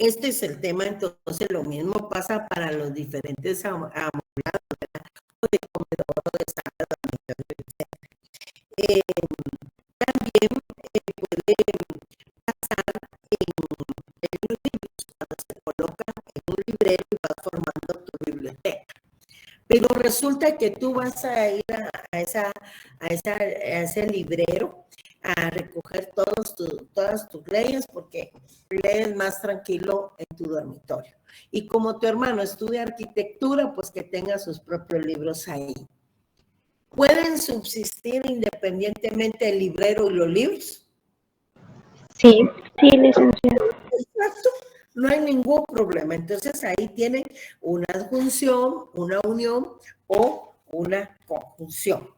Este es el tema, entonces lo mismo pasa para los diferentes amoblados, ¿verdad? O de comedor, o de sala, dormitorio, etc. También puede pasar en los libros, cuando se coloca en un librero y vas formando tu biblioteca. Pero resulta que tú vas a ir a ese librero a recoger todas tus leyes, porque lees más tranquilo en tu dormitorio. Y como tu hermano estudia arquitectura, pues que tenga sus propios libros ahí. ¿Pueden subsistir independientemente el librero y los libros? Sí, sí, licenciada. Exacto, no hay ningún problema. Entonces ahí tienen una adjunción, una unión o una conjunción.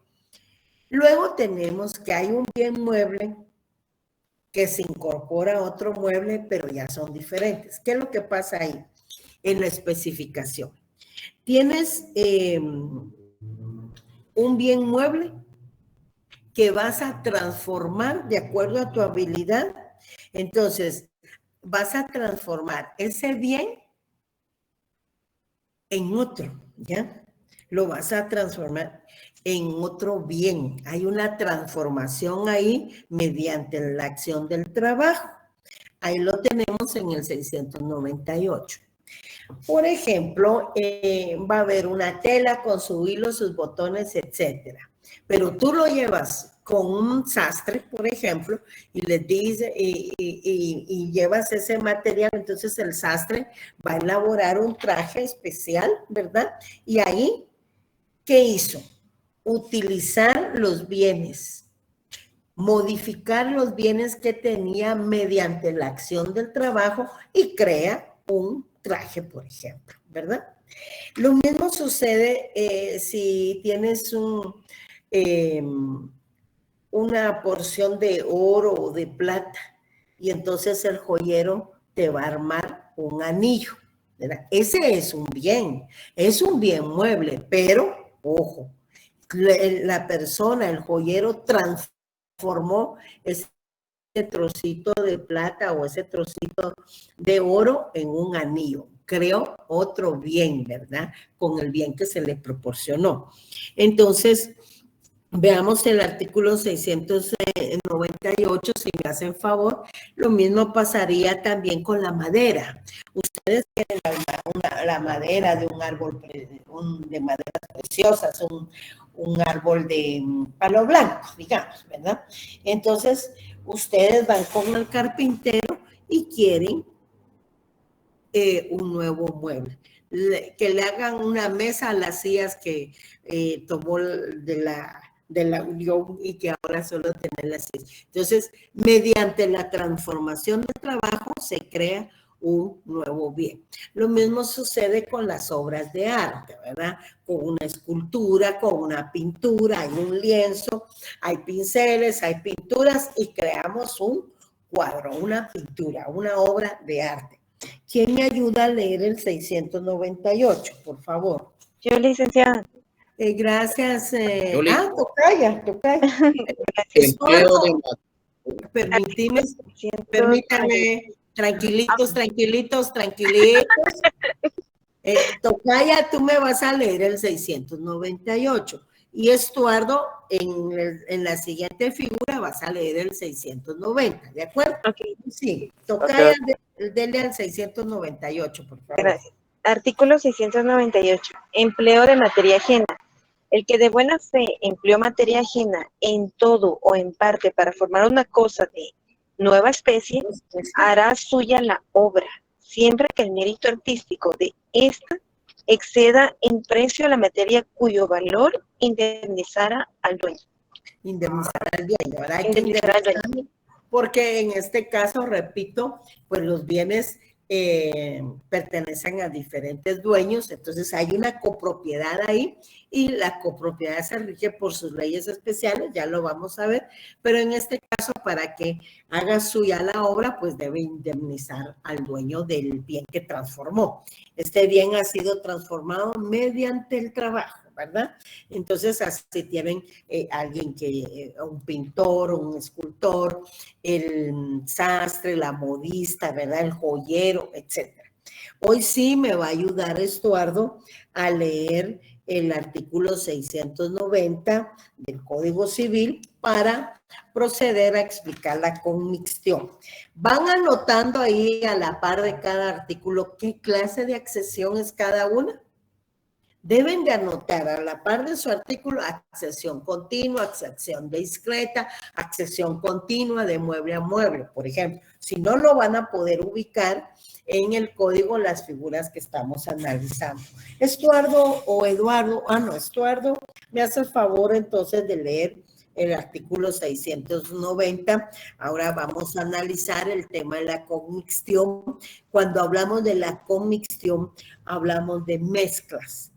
Luego tenemos que hay un bien mueble que se incorpora a otro mueble, pero ya son diferentes. ¿Qué es lo que pasa ahí? En la especificación. Tienes un bien mueble que vas a transformar de acuerdo a tu habilidad. Entonces, vas a transformar ese bien en otro, ¿ya? Lo vas a transformar en otro bien. Hay una transformación ahí mediante la acción del trabajo. Ahí lo tenemos en el 698. Por ejemplo, va a haber una tela con su hilo, sus botones, etcétera. Pero tú lo llevas con un sastre, por ejemplo, y les dice, y llevas ese material, entonces el sastre va a elaborar un traje especial, ¿verdad? Y ahí, ¿qué hizo? Utilizar los bienes, modificar los bienes que tenía mediante la acción del trabajo y crea un traje, por ejemplo, ¿verdad? Lo mismo sucede si tienes una porción de oro o de plata y entonces el joyero te va a armar un anillo, ¿verdad? Ese es un bien mueble, pero, ojo, la persona, el joyero transformó ese trocito de plata o ese trocito de oro en un anillo. Creó otro bien, ¿verdad? Con el bien que se le proporcionó. Entonces, veamos el artículo 698, si me hacen favor. Lo mismo pasaría también con la madera. Ustedes tienen la madera de un árbol, de maderas preciosas, un árbol de palo blanco, digamos, ¿verdad? Entonces, ustedes van con el carpintero y quieren un nuevo mueble. Que le hagan una mesa a las sillas que tomó de la unión y que ahora solo tiene las sillas. Entonces, mediante la transformación del trabajo se crea un nuevo bien. Lo mismo sucede con las obras de arte, ¿verdad? Con una escultura, con una pintura, hay un lienzo, hay pinceles, hay pinturas y creamos un cuadro, una pintura, una obra de arte. ¿Quién me ayuda a leer el 698, por favor? Yo, licenciada. Gracias. Tocaya. Permítame, tranquilitos. Tocaya, tú me vas a leer el 698. Y Estuardo, en la siguiente figura vas a leer el 690, ¿de acuerdo? Okay. Sí, Tocaya, denle al 698, por favor. Gracias. Artículo 698. Empleo de materia ajena. El que de buena fe empleó materia ajena en todo o en parte para formar una cosa de nueva especie, hará suya la obra, siempre que el mérito artístico de esta exceda en precio a la materia cuyo valor indemnizará al dueño. Indemnizar al dueño, ¿verdad? Hay que indemnizar, porque en este caso, repito, pues los bienes pertenecen a diferentes dueños, entonces hay una copropiedad ahí y la copropiedad se rige por sus leyes especiales, ya lo vamos a ver, pero en este caso para que haga suya la obra, pues debe indemnizar al dueño del bien que transformó. Este bien ha sido transformado mediante el trabajo, ¿verdad? Entonces, así tienen alguien un pintor, un escultor, el sastre, la modista, ¿verdad? El joyero, etcétera. Hoy sí me va a ayudar Estuardo a leer el artículo 690 del Código Civil para proceder a explicar la conmixtión. Van anotando ahí a la par de cada artículo qué clase de accesión es cada una. Deben de anotar a la par de su artículo accesión continua, accesión discreta, accesión continua de mueble a mueble, por ejemplo. Si no, lo van a poder ubicar en el código las figuras que estamos analizando. Estuardo o Eduardo, Estuardo, me hace el favor entonces de leer el artículo 690. Ahora vamos a analizar el tema de la conmixtión. Cuando hablamos de la conmixtión, hablamos de mezclas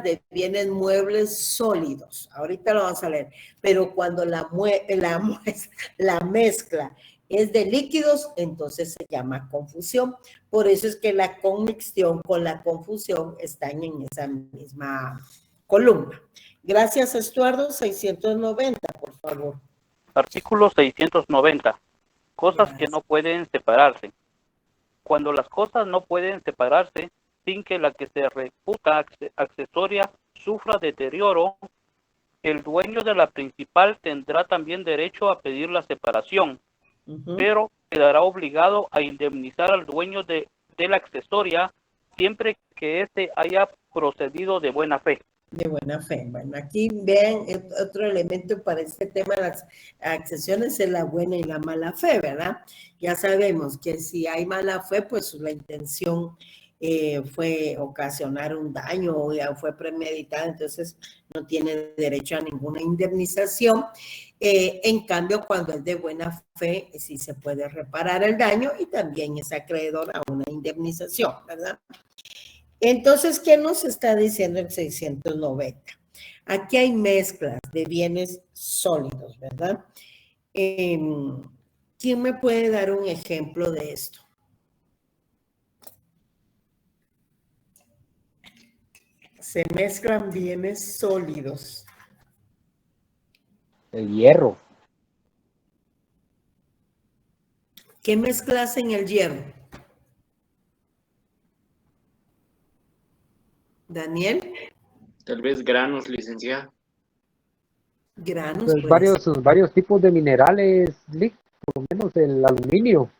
de bienes muebles sólidos. Ahorita lo vamos a leer. Pero cuando la mezcla es de líquidos, entonces se llama confusión. Por eso es que la conmixtión con la confusión están en esa misma columna. Gracias, Estuardo. 690, por favor. Artículo 690. Cosas que no pueden separarse. Cuando las cosas no pueden separarse sin que la que se reputa accesoria sufra deterioro, el dueño de la principal tendrá también derecho a pedir la separación, pero quedará obligado a indemnizar al dueño de la accesoria siempre que éste haya procedido de buena fe. De buena fe. Bueno, aquí vean otro elemento para este tema de las accesiones es la buena y la mala fe, ¿verdad? Ya sabemos que si hay mala fe, pues la intención fue ocasionar un daño o ya fue premeditada, entonces no tiene derecho a ninguna indemnización. En cambio, cuando es de buena fe, sí se puede reparar el daño y también es acreedor a una indemnización, ¿verdad? Entonces, ¿qué nos está diciendo el 690? Aquí hay mezclas de bienes sólidos, ¿verdad? ¿Quién me puede dar un ejemplo de esto? Se mezclan bienes sólidos. El hierro. ¿Qué mezclas en el hierro? Daniel. Tal vez granos, licenciada. Granos. Pues varios tipos de minerales, por lo menos el aluminio.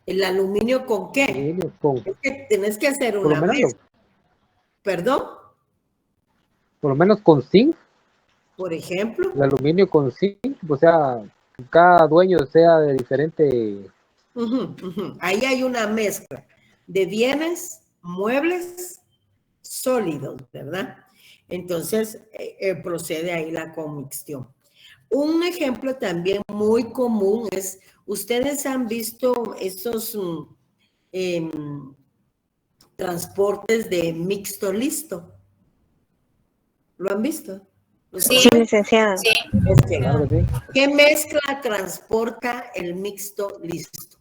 ¿El aluminio con qué? Aluminio es que tenés que hacer una mezcla. ¿Perdón? Por lo menos con zinc. Por ejemplo. El aluminio con zinc, o sea, cada dueño sea de diferente. Ahí hay una mezcla de bienes, muebles sólidos, ¿verdad? Entonces, procede ahí la conmixtión. Un ejemplo también muy común es, ustedes han visto estos transportes de mixto listo. ¿Lo han visto? Sí, licenciada. Sí. ¿Qué mezcla transporta el mixto listo?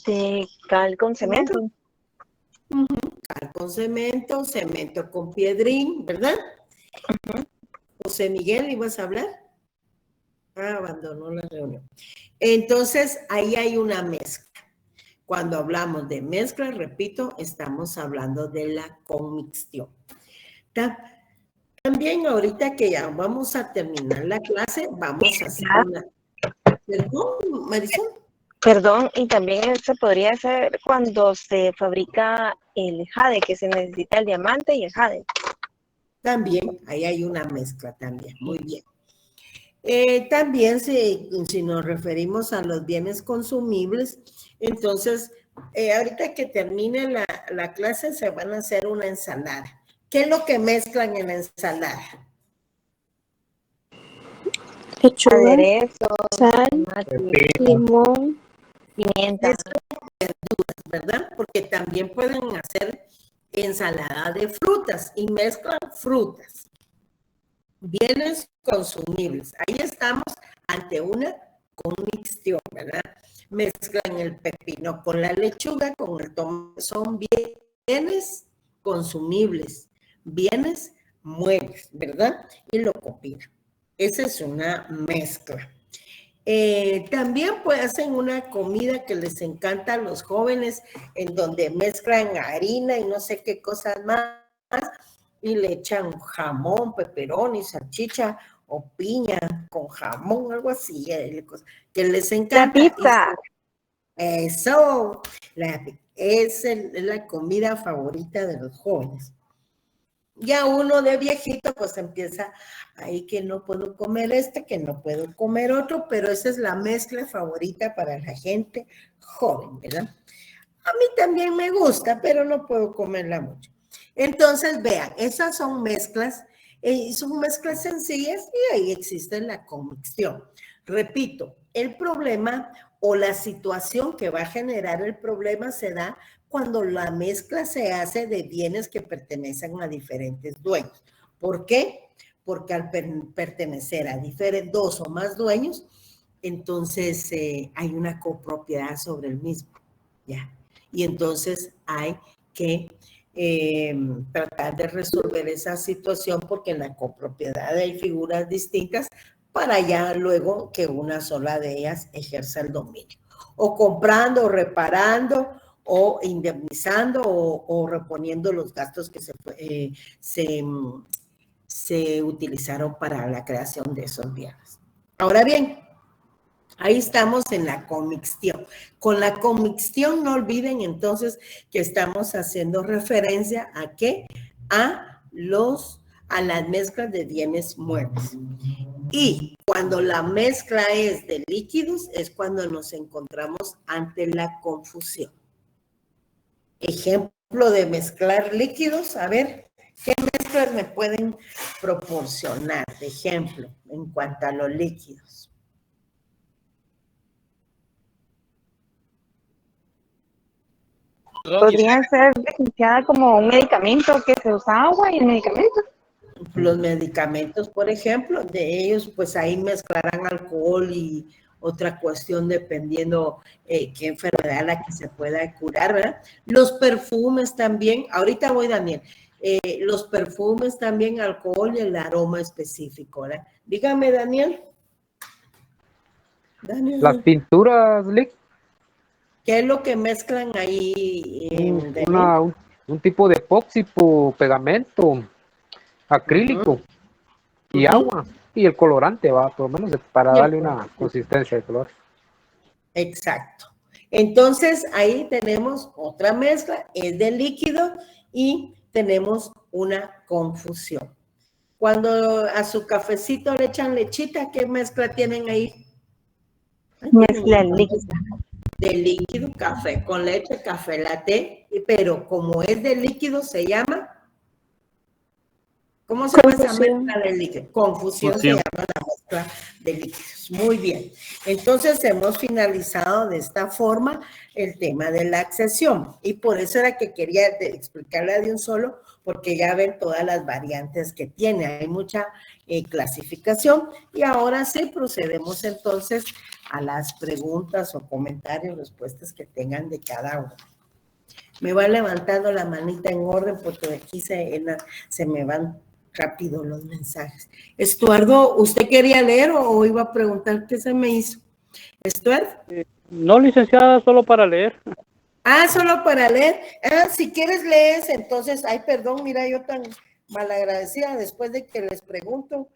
De cal con cemento. Cal con cemento, cemento con piedrín, ¿verdad? José Miguel, ¿ibas a hablar? Abandonó la reunión. Entonces, ahí hay una mezcla. Cuando hablamos de mezcla, repito, estamos hablando de la conmixtión. También ahorita que ya vamos a terminar la clase, vamos a hacer una... ¿Perdón, Marisol? Perdón, y también se podría hacer cuando se fabrica el jade, que se necesita el diamante y el jade. También, ahí hay una mezcla también, muy bien. También si nos referimos a los bienes consumibles, entonces, ahorita que termine la clase se van a hacer una ensalada. ¿Qué es lo que mezclan en la ensalada? Lechuga, sal, limón, pimienta. Verduras, ¿verdad? Porque también pueden hacer ensalada de frutas y mezclan frutas. Bienes consumibles. Ahí estamos ante una conmixtión, ¿verdad? Mezclan el pepino con la lechuga, con el tomate. Son bienes consumibles, bienes muebles, ¿verdad? Y lo combinan. Esa es una mezcla. También pues hacen una comida que les encanta a los jóvenes, en donde mezclan harina y no sé qué cosas más, y le echan jamón, pepperoni, salchicha o piña con jamón, algo así, que les encanta. La pizza. Eso, es la comida favorita de los jóvenes. Ya uno de viejito pues empieza ahí que no puedo comer que no puedo comer otro, pero esa es la mezcla favorita para la gente joven, ¿verdad? A mí también me gusta, pero no puedo comerla mucho. Entonces, vean, esas son mezclas sencillas y ahí existe la comicción. Repito, el problema o la situación que va a generar el problema se da cuando la mezcla se hace de bienes que pertenecen a diferentes dueños. ¿Por qué? Porque al pertenecer a dos o más dueños, entonces hay una copropiedad sobre el mismo, ¿ya? Y entonces hay que tratar de resolver esa situación porque en la copropiedad hay figuras distintas para ya luego que una sola de ellas ejerza el dominio. O comprando, o reparando, o indemnizando, o reponiendo los gastos que se utilizaron para la creación de esos bienes. Ahora bien, ahí estamos en la comicción. Con la comicción no olviden entonces que estamos haciendo referencia a ¿qué? A las mezclas de bienes muebles. Y cuando la mezcla es de líquidos es cuando nos encontramos ante la confusión. Ejemplo de mezclar líquidos, a ver, ¿qué mezclas me pueden proporcionar de ejemplo en cuanto a los líquidos? Podría ser licenciada como un medicamento que se usa agua y el medicamento. Los medicamentos, por ejemplo, de ellos, pues ahí mezclarán alcohol y otra cuestión dependiendo qué enfermedad la que se pueda curar, ¿verdad? Los perfumes también, ahorita voy, Daniel, los perfumes también, alcohol y el aroma específico, ¿verdad? Dígame, Daniel. Las pinturas, Lick, ¿Qué es lo que mezclan ahí? un tipo de epoxi, pegamento, acrílico y agua y el colorante, va, por lo menos para darle una consistencia de color. Exacto. Entonces ahí tenemos otra mezcla, es de líquido y tenemos una confusión. Cuando a su cafecito le echan lechita, ¿qué mezcla tienen ahí? Mezcla líquida. De líquido, café con leche, café latte, pero como es de líquido se llama, ¿cómo se llama esa mezcla de líquido? Confusión se llama la mezcla de líquidos. Muy bien. Entonces hemos finalizado de esta forma el tema de la accesión y por eso era que quería explicarla de un solo, porque ya ven todas las variantes que tiene. Hay mucha clasificación y ahora sí procedemos entonces a las preguntas o comentarios, respuestas que tengan de cada uno. Me va levantando la manita en orden porque aquí se me van rápido los mensajes. Estuardo, ¿usted quería leer o iba a preguntar qué se me hizo? ¿Estuardo? No, licenciada, solo para leer. Ah, solo para leer. Ah, si quieres lees, entonces, ay, perdón, mira, yo tan malagradecida después de que les pregunto,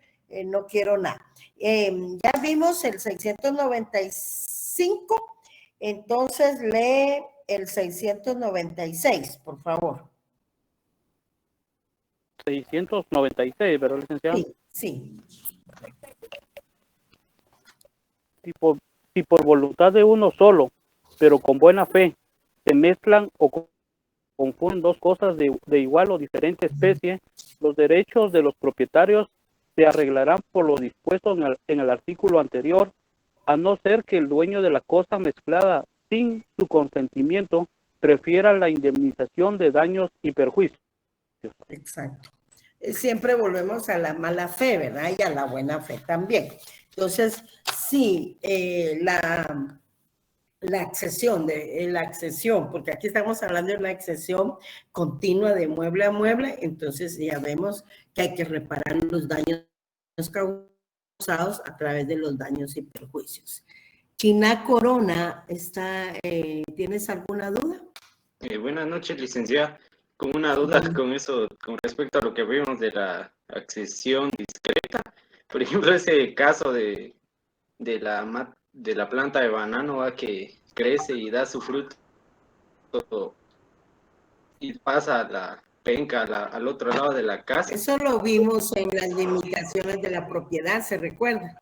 no quiero nada. Ya vimos el 695, entonces lee el 696, por favor. 696, ¿verdad, licenciada? Sí, sí. Si por voluntad de uno solo, pero con buena fe, se mezclan o confunden dos cosas de igual o diferente especie, los derechos de los propietarios se arreglarán por lo dispuesto en el artículo anterior, a no ser que el dueño de la cosa mezclada sin su consentimiento prefiera la indemnización de daños y perjuicios. Exacto. Siempre volvemos a la mala fe, ¿verdad? Y a la buena fe también. Entonces, sí, la accesión, porque aquí estamos hablando de una accesión continua de mueble a mueble, entonces ya vemos que hay que reparar los daños causados a través de los daños y perjuicios. China Corona, ¿tienes alguna duda? Buenas noches, licenciada. Con una duda con eso, con respecto a lo que vimos de la accesión discreta. Por ejemplo, ese caso de la planta de banano que crece y da su fruto y pasa a la penca al otro lado de la casa. Eso lo vimos en las limitaciones de la propiedad, ¿se recuerda?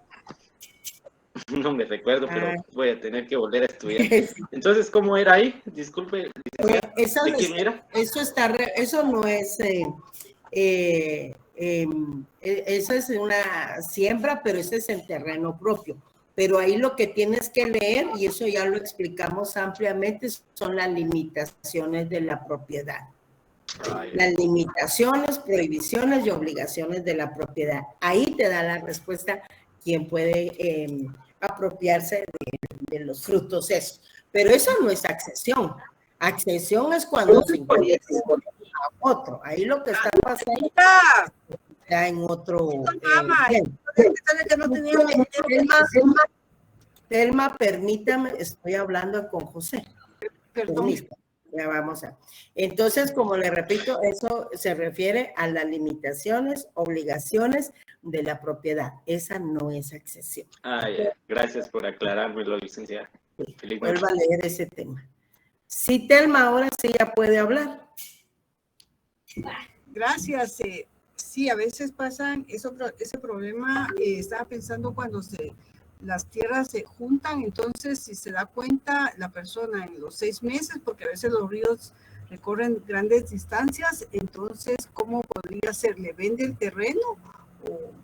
No me recuerdo, pero voy a tener que volver a estudiar. Entonces, ¿cómo era ahí? Disculpe, licenciada. ¿De quién era? Eso no es... eso es una siembra, pero eso es en terreno propio. Pero ahí lo que tienes que leer, y eso ya lo explicamos ampliamente, son las limitaciones de la propiedad. Las limitaciones, prohibiciones y obligaciones de la propiedad. Ahí te da la respuesta quién puede apropiarse de los frutos esos. Pero eso no es accesión. Accesión es cuando se introduce a otro. Ahí lo que está pasando está en otro... Telma, permítame, estoy hablando con José. Perdón. Ya vamos a... Entonces, como le repito, eso se refiere a las limitaciones, obligaciones de la propiedad. Esa no es accesión. Ya. Gracias por aclarármelo, licenciada. Sí, vuelva a leer ese tema. Sí, Telma, ahora sí ya puede hablar. Gracias. Sí, a veces pasan ese problema. Estaba pensando cuando las tierras se juntan, entonces si se da cuenta la persona en los 6 meses, porque a veces los ríos recorren grandes distancias, entonces, ¿cómo podría ser? ¿Le vende el terreno?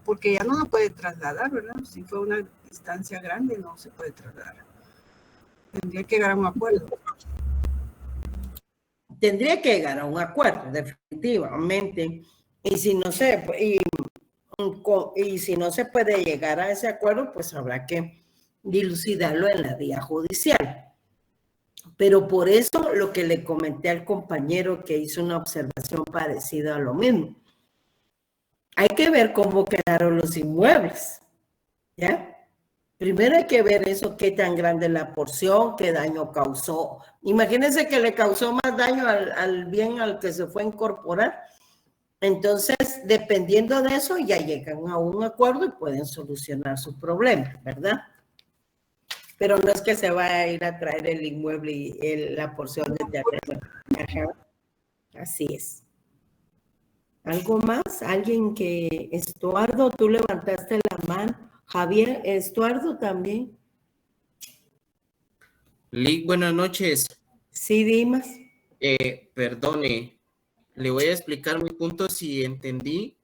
Porque ya no lo puede trasladar, ¿verdad? Si fue una distancia grande, no se puede trasladar. Tendría que llegar a un acuerdo. Tendría que llegar a un acuerdo, definitivamente. Y si no se puede llegar a ese acuerdo, pues habrá que dilucidarlo en la vía judicial. Pero por eso lo que le comenté al compañero que hizo una observación parecida a lo mismo. Hay que ver cómo quedaron los inmuebles, ¿ya? Primero hay que ver eso, qué tan grande es la porción, qué daño causó. Imagínense que le causó más daño al bien al que se fue a incorporar. Entonces, dependiendo de eso, ya llegan a un acuerdo y pueden solucionar su problema, ¿verdad? Pero no es que se va a ir a traer el inmueble y la porción de terreno. Así es. ¿Algo más? ¿Alguien que... Estuardo, tú levantaste la mano. Javier, Estuardo también. Lick, buenas noches. Sí, Dimas. Perdone, le voy a explicar mi punto si entendí.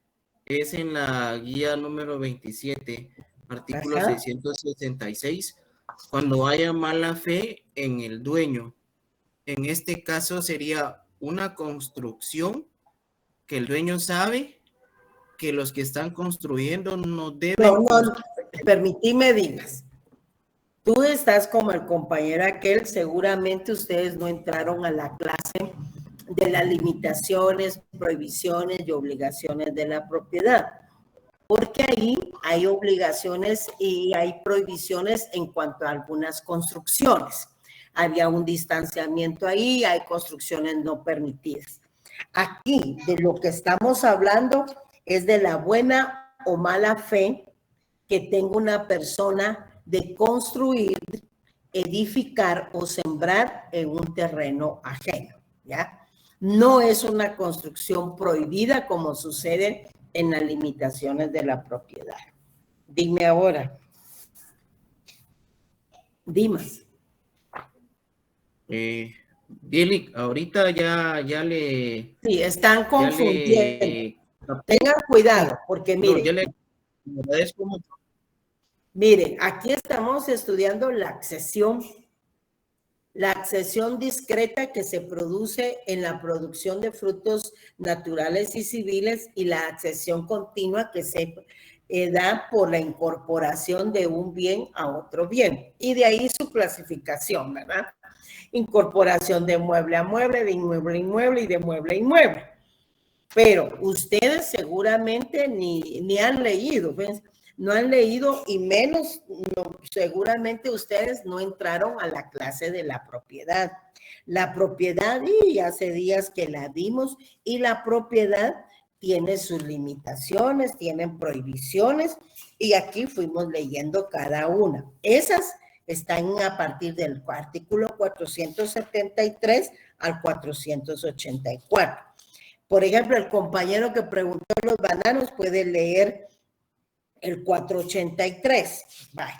Es en la guía número 27, artículo 666, cuando haya mala fe en el dueño. En este caso sería una construcción que el dueño sabe que los que están construyendo no deben... No, permitime, Dimas. Tú estás como el compañero aquel, seguramente ustedes no entraron a la clase de las limitaciones, prohibiciones y obligaciones de la propiedad, porque ahí hay obligaciones y hay prohibiciones en cuanto a algunas construcciones. Había un distanciamiento ahí, hay construcciones no permitidas. Aquí, de lo que estamos hablando es de la buena o mala fe que tenga una persona de construir, edificar o sembrar en un terreno ajeno, ¿ya? No es una construcción prohibida como sucede en las limitaciones de la propiedad. Dime ahora. Dimas. Billy, ahorita ya le... Sí, están confundiendo. Tengan cuidado, porque miren. No, yo le agradezco mucho. Miren, aquí estamos estudiando la accesión discreta que se produce en la producción de frutos naturales y civiles y la accesión continua que da por la incorporación de un bien a otro bien. Y de ahí su clasificación, ¿verdad? Incorporación de mueble a mueble, de inmueble a inmueble y de mueble a inmueble. Pero ustedes seguramente ni han leído, ¿ves? No han leído y menos, seguramente ustedes no entraron a la clase de la propiedad. La propiedad, y hace días que la dimos, y la propiedad tiene sus limitaciones, tienen prohibiciones, y aquí fuimos leyendo cada una. Esas están a partir del artículo 473 al 484. Por ejemplo, el compañero que preguntó los bananos puede leer el 483. Vale.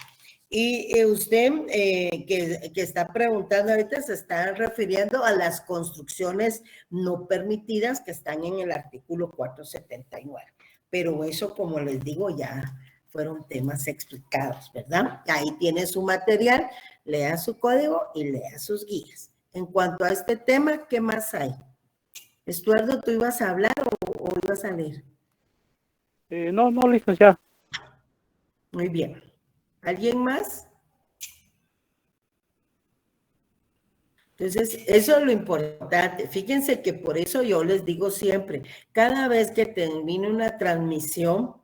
Y usted que está preguntando ahorita se está refiriendo a las construcciones no permitidas que están en el artículo 479. Pero eso, como les digo, ya fueron temas explicados, ¿verdad? Ahí tiene su material, lea su código y lea sus guías. En cuanto a este tema, ¿qué más hay? Estuardo, ¿tú ibas a hablar o ibas a leer? No, licenciada. Muy bien. ¿Alguien más? Entonces, eso es lo importante. Fíjense que por eso yo les digo siempre, cada vez que termine una transmisión,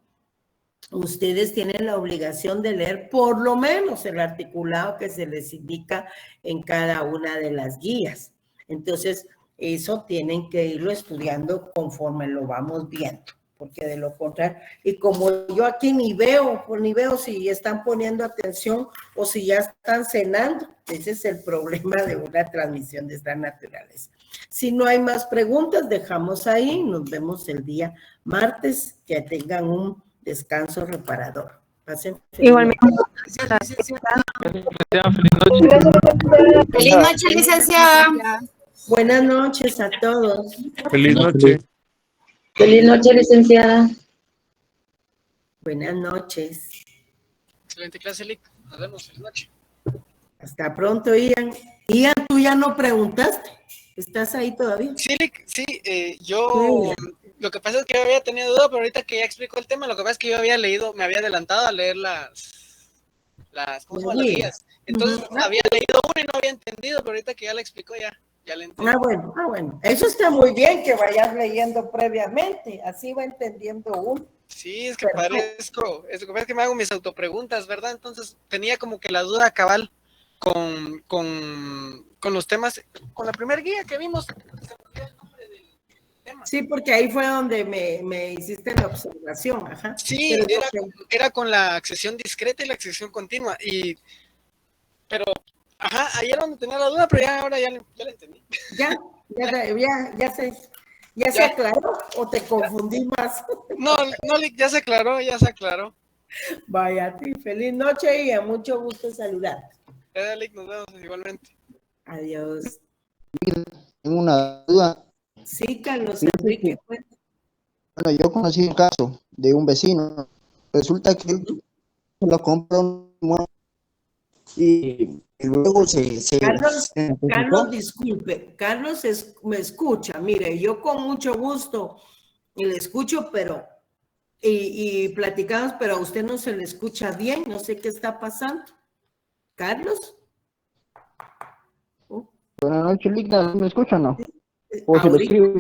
ustedes tienen la obligación de leer por lo menos el articulado que se les indica en cada una de las guías. Entonces, eso tienen que irlo estudiando conforme lo vamos viendo, porque de lo contrario, y como yo aquí ni veo si están poniendo atención o si ya están cenando, ese es el problema de una transmisión de esta naturaleza. Si no hay más preguntas, dejamos ahí, nos vemos el día martes, que tengan un descanso reparador. Pasen feliz Igualmente. Feliz noche, licenciada. Buenas noches a todos. Feliz noche. Feliz noche, licenciada. Buenas noches. Excelente clase, Lic. Nos vemos. Feliz noche. Hasta pronto, Ian. Ian, tú ya no preguntaste. ¿Estás ahí todavía? Sí, Lic, sí. Yo, lo que pasa es que yo había tenido duda, pero ahorita que ya explicó el tema, lo que pasa es que yo había leído, me había adelantado a leer ¿cómo se llaman? Las guías. Entonces, había leído una y no había entendido, pero ahorita que ya la explicó, ya la entendí. Bueno. Eso está muy bien que vayas leyendo previamente, así va entendiendo uno. Sí, es que parezco, es que me hago mis autopreguntas, ¿verdad? Entonces, tenía como que la duda cabal con los temas, con la primera guía que vimos. Sí, porque ahí fue donde me hiciste la observación, ajá. Sí, era con la accesión discreta y la accesión continua, pero ahí era donde tenía la duda, pero ahora ya la entendí. ¿Ya se aclaró o te confundí más? No, ya se aclaró. Vaya a ti, feliz noche y a mucho gusto saludarte. Lic, nos vemos igualmente. Adiós. Tengo una duda. Sí, Carlos Enrique. Bueno, yo conocí un caso de un vecino. Resulta que él lo compró y luego Carlos, disculpe. Carlos me escucha. Mire, yo con mucho gusto le escucho, pero y platicamos, pero a usted no se le escucha bien. No sé qué está pasando. ¿Carlos? Buenas noches, Ligna. ¿Me escucha o no? O se lo escribo.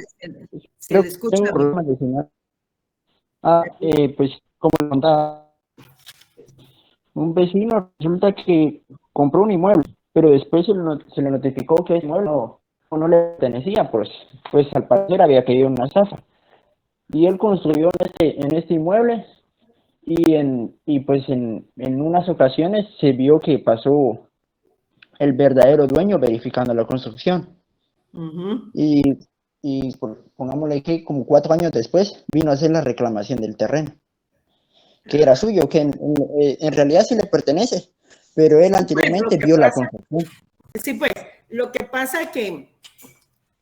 Se le escucha tengo problemas de señal. Pues, como le contaba, un vecino resulta que compró un inmueble, pero después se le notificó que ese inmueble no le pertenecía, pues al parecer había caído en una estafa. Y él construyó en este inmueble y pues en unas ocasiones se vio que pasó el verdadero dueño verificando la construcción. Y pongámosle que como 4 años después vino a hacer la reclamación del terreno, que era suyo, que en realidad sí le pertenece, pero él anteriormente vio la construcción. Sí, pues, lo que pasa es que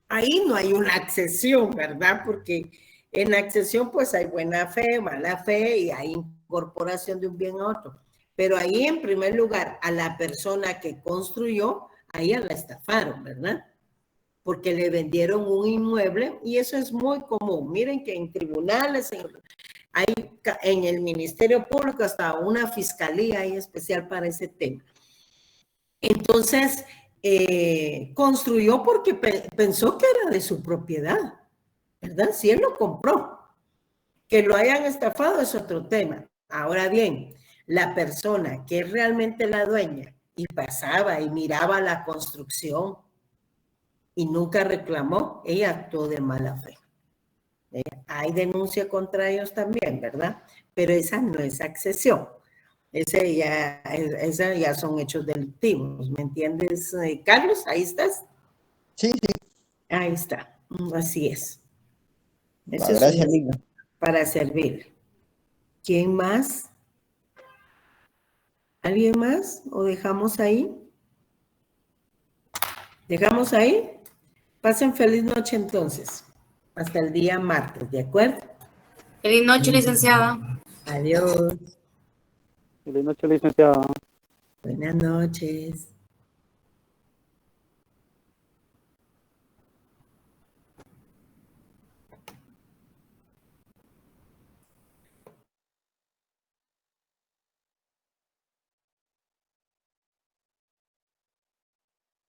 ahí no hay una accesión, ¿verdad? Porque en accesión pues hay buena fe, mala fe y hay incorporación de un bien a otro. Pero ahí en primer lugar a la persona que construyó, ahí la estafaron, ¿verdad? Porque le vendieron un inmueble y eso es muy común. Miren que en tribunales Hay en el Ministerio Público hasta una fiscalía ahí especial para ese tema. Entonces, construyó porque pensó que era de su propiedad, ¿verdad? Si él lo compró. Que lo hayan estafado es otro tema. Ahora bien, la persona que es realmente la dueña y pasaba y miraba la construcción y nunca reclamó, ella actuó de mala fe. Hay denuncia contra ellos también, ¿verdad? Pero esa no es accesión. Esa ya son hechos delictivos. ¿Me entiendes, Carlos? ¿Ahí estás? Sí, sí. Ahí está. Así es. Eso Gracias, es Lina. para servir. ¿Quién más? ¿Alguien más? ¿O dejamos ahí? ¿Dejamos ahí? Pasen feliz noche entonces. Hasta el día martes, ¿de acuerdo? Feliz noche, licenciada. Adiós. Feliz noche, licenciada. Buenas noches.